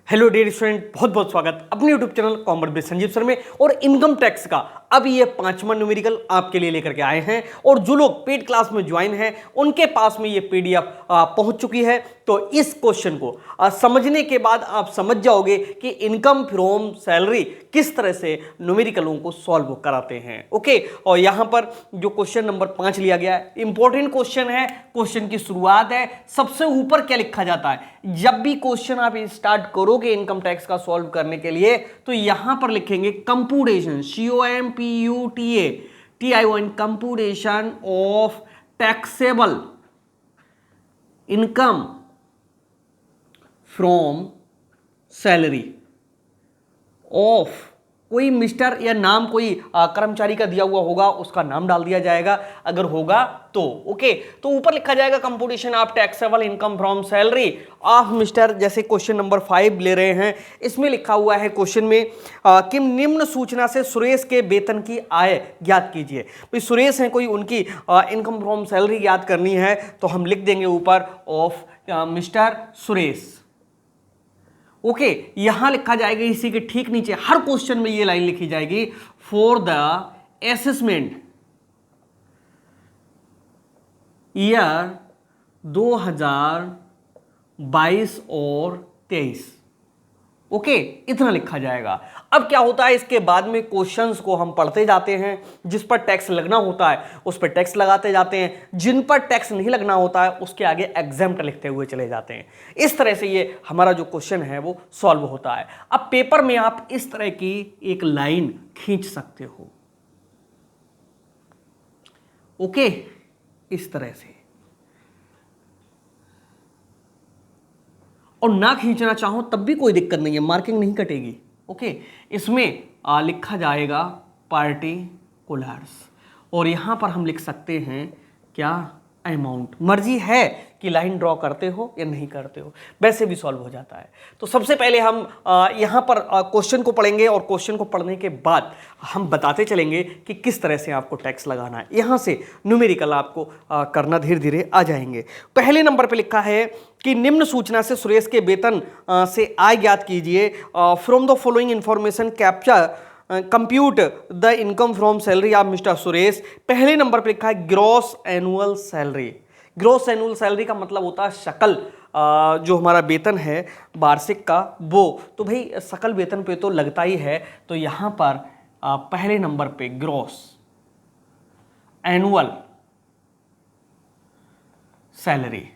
Hello dear student, बहुत बहुत स्वागत अपने YouTube channel commerce with Sanjeev sir में। और इनकम टैक्स का अब ये 5वां न्यूमेरिकल आपके लिए लेकर के आए हैं। और जो लोग पेड क्लास में ज्वाइन हैं उनके पास में ये पीडीएफ पहुंच चुकी है। तो इस क्वेश्चन को समझने के बाद आप समझ जाओगे कि इनकम फ्रॉम सैलरी किस तरह से न्यूमेरिकलों को सॉल्व कराते हैं। ओके, और यहां पर जो क्वेश्चन नंबर 5 लिया गया है, इंपॉर्टेंट क्वेश्चन है। क्वेश्चन की शुरुआत है, सबसे ऊपर क्या लिखा जाता है जब भी क्वेश्चन आप स्टार्ट करोगे इनकम टैक्स का सॉल्व करने के लिए, तो यहां पर लिखेंगे computation, COMPUTATION, computation of taxable income from salary of, कोई मिस्टर या नाम कोई कर्मचारी का दिया हुआ होगा, उसका नाम डाल दिया जाएगा अगर होगा तो। ओके, तो ऊपर लिखा जाएगा computation of taxable income from salary of mister, जैसे क्वेश्चन नंबर 5 ले रहे हैं, इसमें लिखा हुआ है क्वेश्चन में कि निम्न सूचना से सुरेश के वेतन की आय ज्ञात कीजिए। भाई सुरेश हैं कोई, उनकी इनकम फ्रॉम सैलरी ज्ञात करनी है, तो हम लिख देंगे ऊपर ऑफ मिस्टर सुरेश। ओके, यहां लिखा जाएगा, इसी के ठीक नीचे हर क्वेश्चन में ये लाइन लिखी जाएगी, फॉर द असेसमेंट ईयर 2022 और 23। ओके, इतना लिखा जाएगा। अब क्या होता है, इसके बाद में क्वेश्चंस को हम पढ़ते जाते हैं, जिस पर टैक्स लगना होता है उस पर टैक्स लगाते जाते हैं, जिन पर टैक्स नहीं लगना होता है उसके आगे एग्जेम्प्ट लिखते हुए चले जाते हैं। इस तरह से ये हमारा जो क्वेश्चन है वो सॉल्व होता है। अब पेपर में आप इस तरह की एक लाइन खींच सकते हो। ओके, इस तरह से, और ना खींचना चाहो तब भी कोई दिक्कत नहीं है, मार्किंग नहीं कटेगी। ओके, इसमें लिखा जाएगा पार्टिकुलर्स, और यहां पर हम लिख सकते हैं क्या, अमाउंट। मर्जी है कि लाइन ड्रॉ करते हो या नहीं करते हो, वैसे भी सॉल्व हो जाता है। तो सबसे पहले हम यहां पर क्वेश्चन को पढ़ेंगे, और क्वेश्चन को पढ़ने के बाद हम बताते चलेंगे कि किस तरह से आपको टैक्स लगाना है। यहां से न्यूमेरिकल आपको करना धीरे धीरे आ जाएंगे। पहले नंबर पे लिखा है कि निम्न सूचना से सुरेश के वेतन से आय ज्ञात कीजिए। From the following information capture compute the income from salary of mister Suresh. पहले नंबर पर लिखा है gross annual salary. Gross annual salary का मतलब होता है सकल जो हमारा वेतन है वार्षिक का, वो तो भाई सकल वेतन पे तो लगता ही है। तो यहां पर पहले नंबर पे ग्रॉस एनुअल सैलरी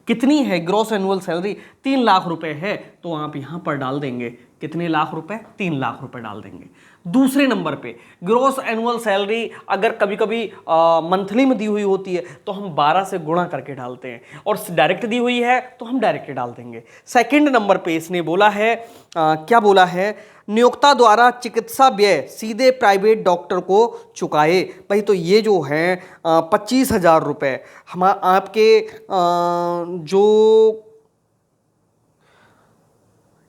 कितनी है, ग्रॉस एनुअल सैलरी 3 लाख रुपए है, तो आप यहां पर डाल देंगे कितने लाख रुपए, 3 लाख रुपए डाल देंगे। दूसरे नंबर पे ग्रॉस एनुअल सैलरी अगर कभी कभी मंथली में दी हुई होती है तो हम 12 से गुणा करके डालते हैं, और डायरेक्ट दी हुई है तो हम डायरेक्ट डाल देंगे। सेकंड नंबर पे इसने बोला है क्या बोला है, नियोक्ता द्वारा चिकित्सा व्यय सीधे प्राइवेट डॉक्टर को चुकाए। भाई तो ये जो है 25,000 रुपये हम आपके जो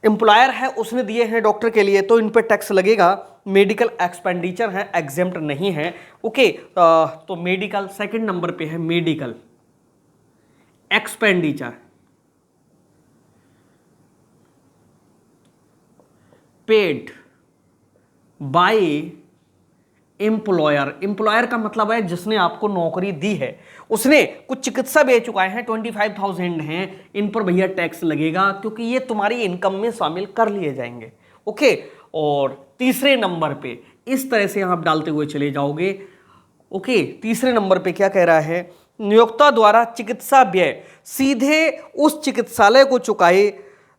एम्प्लॉयर है उसने दिए हैं डॉक्टर के लिए, तो इन पर टैक्स लगेगा। मेडिकल एक्सपेंडिचर है, एग्जेम्प्ट नहीं है। ओके, तो मेडिकल सेकंड नंबर पे है, medical expenditure paid by employer. Employer का मतलब है जिसने आपको नौकरी दी है, उसने कुछ चिकित्सा व्यय चुकाए हैं, 25,000 हैं, इन पर भैया टैक्स लगेगा क्योंकि ये तुम्हारी इनकम में शामिल कर लिए जाएंगे। ओके, और तीसरे नंबर पे इस तरह से आप डालते हुए चले जाओगे। ओके, तीसरे नंबर पे क्या कह रहा है, नियोक्ता द्वारा चिकित्सा व्यय सीधे उस चिकित्सालय को चुकाए।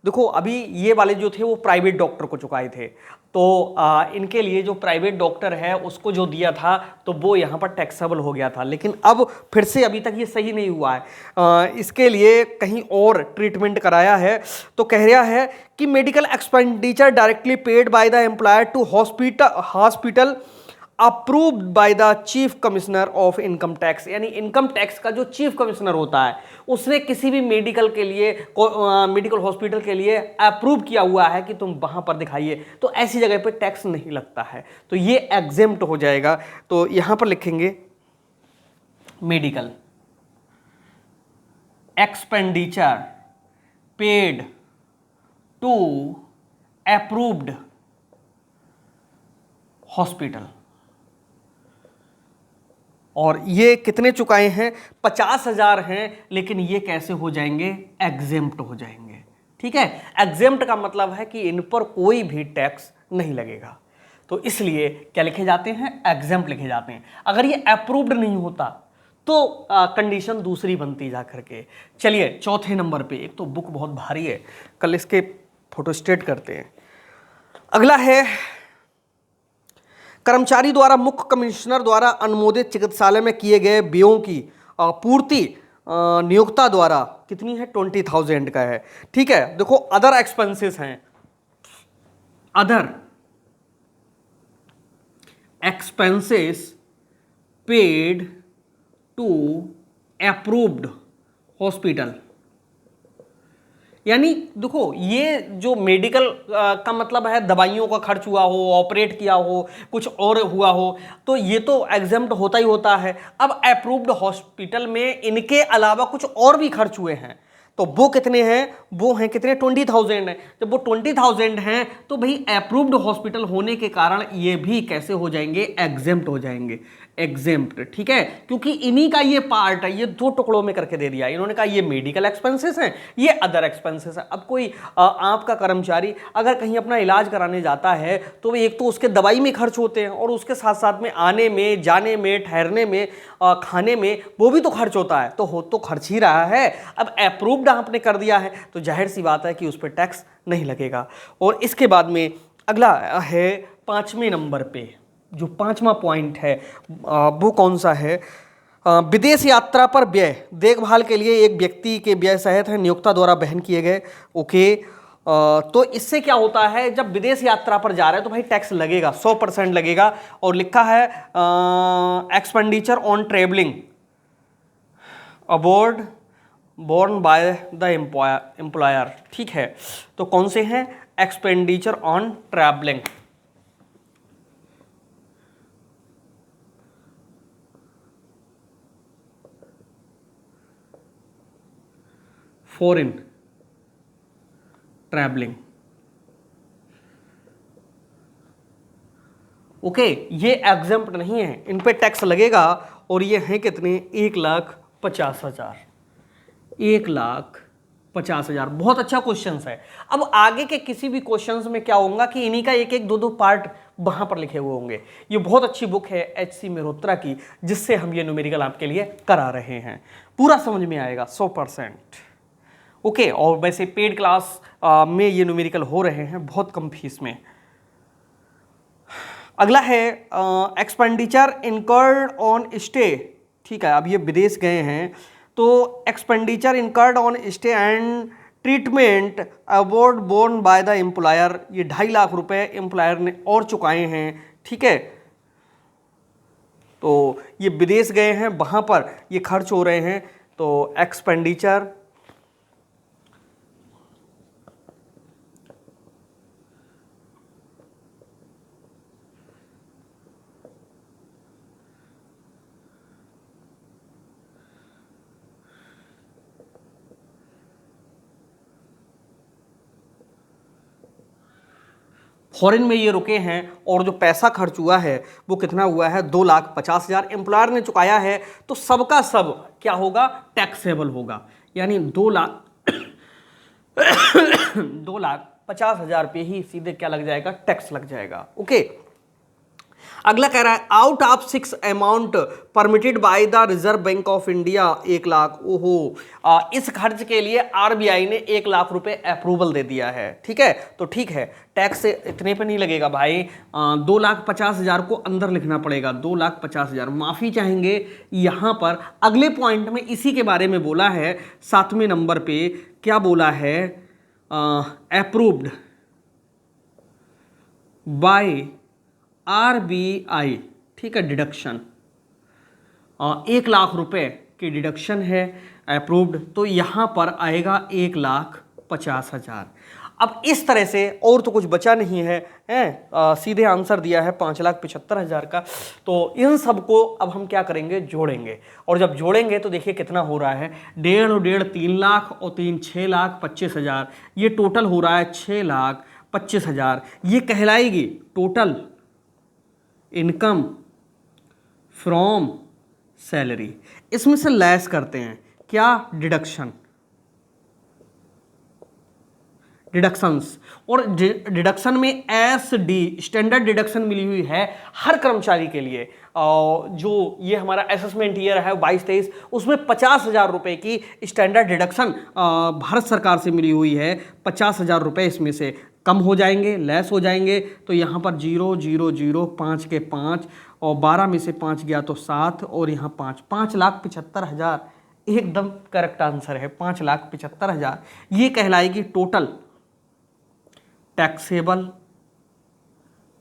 देखो अभी ये वाले जो थे वो प्राइवेट डॉक्टर को चुकाए थे, तो इनके लिए जो प्राइवेट डॉक्टर है उसको जो दिया था तो वो यहाँ पर टैक्सेबल हो गया था, लेकिन अब फिर से अभी तक ये सही नहीं हुआ है। इसके लिए कहीं और ट्रीटमेंट कराया है, तो कह रहा है कि medical expenditure directly paid by the employer to hospital approved by the chief commissioner of income tax. यानी इनकम टैक्स का जो चीफ कमिश्नर होता है उसने किसी भी मेडिकल के लिए, मेडिकल हॉस्पिटल के लिए अप्रूव किया हुआ है कि तुम वहां पर दिखाइए, तो ऐसी जगह पे टैक्स नहीं लगता है, तो ये एग्जेम्प्ट हो जाएगा। तो यहां पर लिखेंगे medical expenditure paid to approved hospital. और ये कितने चुकाए हैं? 50,000 हैं, लेकिन ये कैसे हो जाएंगे? एग्जेम्प्ट हो जाएंगे। ठीक है, एग्जेम्प्ट का मतलब है कि इन पर कोई भी टैक्स नहीं लगेगा, तो इसलिए क्या लिखे जाते हैं? एग्जेम्प्ट लिखे जाते हैं। अगर ये अप्रूव्ड नहीं होता तो कंडीशन दूसरी बनती जा करके। चलिए चौथे नंबर पे, एक तो बुक बहुत भारी है, कल इसके फोटोस्टेट करते हैं। अगला है कर्मचारी द्वारा मुख्य कमिश्नर द्वारा अनुमोदित चिकित्सालय में किए गए व्ययों की पूर्ति नियोक्ता द्वारा कितनी है? 20,000 का है। ठीक है, देखो अदर एक्सपेंसेस हैं, other expenses paid to approved hospital. यानी देखो ये जो मेडिकल का मतलब है दवाइयों का खर्च हुआ हो, ऑपरेट किया हो, कुछ और हुआ हो, तो ये तो एग्जेम्प्ट होता ही होता है। अब अप्रूव्ड हॉस्पिटल में इनके अलावा कुछ और भी खर्च हुए हैं, तो वो कितने हैं? वो हैं कितने? 20,000 है। जब वो 20,000 हैं तो भाई अप्रूव्ड हॉस्पिटल होने के कारण ये भी कैसे हो जाएंगे? एग्जेम्प्ट हो जाएंगे, एग्जेम्प्ट। ठीक है, क्योंकि इन्हीं का ये पार्ट है, ये दो टुकड़ों में करके दे दिया। इन्होंने कहा ये मेडिकल एक्सपेंसेस हैं, ये अदर एक्सपेंसेस हैं। अब कोई आपका कर्मचारी अगर कहीं अपना इलाज कराने जाता है तो एक तो उसके दवाई में खर्च होते हैं और उसके साथ साथ में आने में, जाने में, ठहरने में, खाने में, वो भी तो खर्च होता है, तो हो तो खर्च ही रहा है। अब अप्रूव्ड आपने कर दिया है तो जाहिर सी बात है कि उस पर टैक्स नहीं लगेगा। और इसके बाद में अगला है 5वें नंबर पे, जो 5वां पॉइंट है वो कौन सा है? विदेश यात्रा पर व्यय देखभाल के लिए एक व्यक्ति के व्यय सहित है नियोक्ता द्वारा वहन किए गए। ओके, तो इससे क्या होता है? जब विदेश यात्रा पर जा रहे हैं तो भाई टैक्स लगेगा, 100% लगेगा। और लिखा है expenditure on travelling abroad borne by the employer. ठीक है, तो कौन से हैं? Expenditure on travelling. Foreign travelling. Okay, ये एग्जेम्प्ट नहीं है, इन पे टैक्स लगेगा। और ये हैं कितने? 1,50,000। 1,50,000। बहुत अच्छा क्वेश्चन है। अब आगे के किसी भी क्वेश्चंस में क्या होगा कि इन्हीं का एक एक दो दो पार्ट वहां पर लिखे हुए होंगे। ये बहुत अच्छी बुक है HC मेहरोत्रा की, जिससे हम ये न्यूमेरिकल आपके लिए करा रहे हैं। पूरा समझ में आएगा 100%। ओके, और वैसे पेड क्लास में ये न्यूमेरिकल हो रहे हैं बहुत कम फीस में। अगला है एक्सपेंडिचर इनकर्ड ऑन स्टे। ठीक है, अब ये विदेश गए हैं तो expenditure incurred on stay and treatment abroad borne by the employer, ये 2.5 लाख रुपए एम्प्लॉयर ने और चुकाए हैं। ठीक है, तो ये विदेश गए हैं, वहां पर ये खर्च हो रहे हैं, तो एक्सपेंडिचर फॉरेन में ये रुके हैं और जो पैसा खर्च हुआ है वो कितना हुआ है? 2,50,000 एम्प्लॉयर ने चुकाया है, तो सबका सब क्या होगा? टैक्सेबल होगा। यानी 2,50,000 पे ही सीधे क्या लग जाएगा? टैक्स लग जाएगा। ओके, अगला कह रहा है out of 6 amount permitted by the reserve bank of India 1 lakh. ओहो, इस खर्च के लिए RBI ने 1 लाख रुपए अप्रूवल दे दिया है। ठीक है, तो ठीक है, टैक्स इतने पे नहीं लगेगा भाई। 2,50,000 को अंदर लिखना पड़ेगा, 2,50,000। माफी चाहेंगे यहाँ पर अगले पॉइंट में इसी के बारे में बोला है। 7वें नंबर पे क्या बोला है? Approved by RBI। ठीक है, डिडक्शन 1 लाख रुपए की डिडक्शन है अप्रूव्ड, तो यहां पर आएगा 1,50,000। अब इस तरह से और तो कुछ बचा नहीं है, सीधे आंसर दिया है 5,75,000 का। तो इन सबको अब हम क्या करेंगे, जोड़ेंगे। और जब जोड़ेंगे तो देखिए कितना हो रहा है, 1.5 3 लाख और 3 6,25,000, ये टोटल हो रहा है 6,25,000। ये कहलाएगी टोटल इनकम फ्रॉम सैलरी। इसमें से लेस करते हैं क्या, डिडक्शंस। और डिडक्शन में SD स्टैंडर्ड डिडक्शन मिली हुई है हर कर्मचारी के लिए। जो ये हमारा असेसमेंट ईयर है 22-23, उसमें 50,000 रुपये की स्टैंडर्ड डिडक्शन भारत सरकार से मिली हुई है। 50,000 रुपये इसमें से कम हो जाएंगे, लेस हो जाएंगे। तो यहाँ पर 0 0 0 5 के 5 और 12 में से 5 गया तो 7 और यहाँ 5, 5,75,000 एकदम करेक्ट आंसर है, 5,75,000। ये कहलाएगी total taxable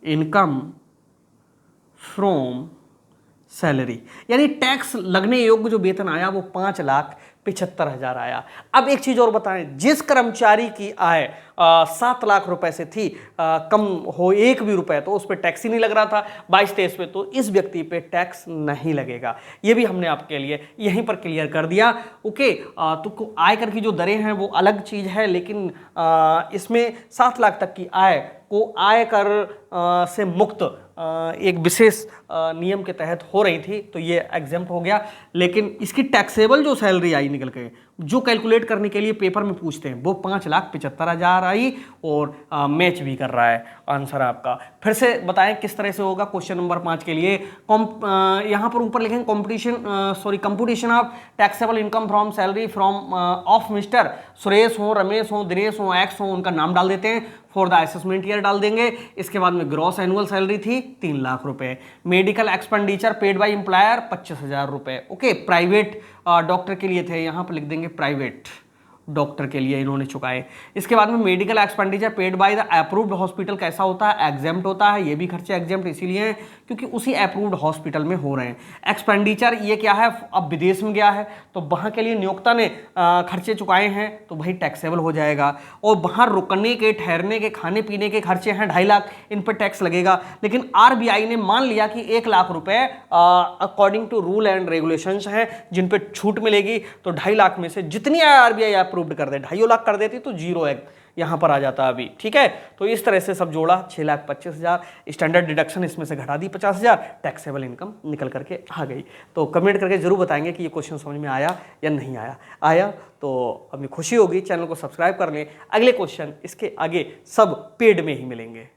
income from salary, यानी टैक्स लगने योग्य जो वेतन आया वो 5,75,000 आया। अब एक चीज और बताएं, जिस कर्मचारी की आय 7 लाख रुपए से थी, कम हो 1 भी रुपए, तो उस पर टैक्स ही नहीं लग रहा था 22-23 पे, तो इस व्यक्ति पे टैक्स नहीं लगेगा। ये भी हमने आपके लिए यहीं पर क्लियर कर दिया। ओके, तो आयकर की जो दरें हैं वो अलग चीज है, लेकिन इसमें 7 लाख तक की आय को आयकर से मुक्त एक विशेष नियम के तहत हो रही थी, तो ये एग्जेम्प्ट हो गया। लेकिन इसकी टैक्सेबल जो सैलरी आई निकल के, जो कैलकुलेट करने के लिए पेपर में पूछते हैं, वो 5,75,000 आई और मैच भी कर रहा है आंसर आपका। फिर से बताएं किस तरह से होगा क्वेश्चन नंबर 5 के लिए। यहाँ पर ऊपर लिखेंगे computation of taxable income from salary from of mister Suresh हो, रमेश हो, दिनेश हो, एक्स हो, उनका नाम डाल देते हैं, फॉर द असेसमेंट ईयर डाल देंगे। इसके बाद में ग्रॉस एनुअल सैलरी थी 3 लाख रुपए, medical expenditure paid by employer 25,000 रुपए। ओके, प्राइवेट डॉक्टर के लिए थे, यहां पर लिख देंगे प्राइवेट डॉक्टर के लिए इन्होंने चुकाए। इसके बाद में medical expenditure paid by the approved hospital कैसा होता है, एग्जेम्प्ट होता है। ये भी खर्चे एग्जेम्प्ट इसीलिए हैं क्योंकि उसी अप्रूव्ड हॉस्पिटल में हो रहे हैं। एक्सपेंडिचर ये क्या है, अब विदेश में गया है तो वहां के लिए नियोक्ता ने खर्चे चुकाए हैं, तो भाई टैक्सेबल हो जाएगा। और वहां रुकने के, ठहरने के, खाने पीने के खर्चे हैं 2.5 लाख, इन पर टैक्स लगेगा। लेकिन RBI ने मान लिया कि 1 लाख रुपए according to rule and regulations हैं जिन पे छूट मिलेगी, तो 2.5 लाख में से जितनी RBI अप्रूव्ड कर दे, 2.5 लाख कर देती तो 0 यहां पर आ जाता अभी। ठीक है, तो इस तरह से सब जोड़ा 6,25,000, स्टैंडर्ड डिडक्शन इसमें से घटा दी 50,000, टैक्सेबल इनकम निकल करके आ गई। तो कमेंट करके जरूर बताएंगे कि ये क्वेश्चन समझ में आया या नहीं आया तो हमें खुशी होगी। चैनल को सब्सक्राइब कर लें, अगले क्वेश्चन इसके आगे सब पेड में ही मिलेंगे।